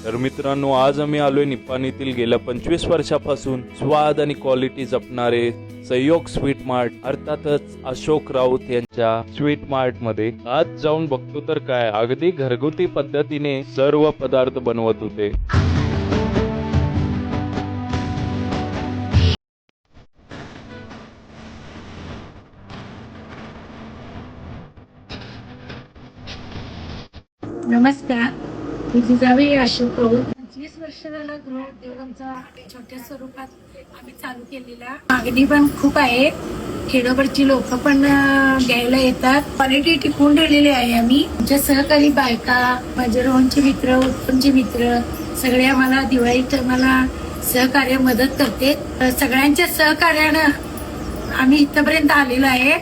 तर मित्रांनो, आज आम्ही आलोय निपाणीतील गेल्या 25 वर्षापासून स्वाद आणि क्वालिटी जपणारे सहयोग स्वीट मार्ट अर्थातच अशोक राऊत यांच्या स्वीट मार्ट मध्ये आज जाऊन बघतो तर काय अगदी घरगुती पद्धतीने सर्व पदार्थ बनवत होते। नमस्कार, मी जिजाबाई अशोक राऊत। 25 वर्ष झालं गृह उद्योग आमचा छोट्या स्वरूपात आम्ही चालू केलेला। मागणी पण खूप आहे, खेडोकडची लोक पण घ्यायला येतात। क्वालिटी टिकून ठेवलेली आहे आम्ही। आमच्या सहकारी बायका, माझे रोहनचे मित्र, उत्पन्नचे मित्र सगळे आम्हाला दिवाळीत आम्हाला सहकार्य मदत करते। सगळ्यांच्या सहकार्यानं आम्ही इथपर्यंत आलेलो आहे।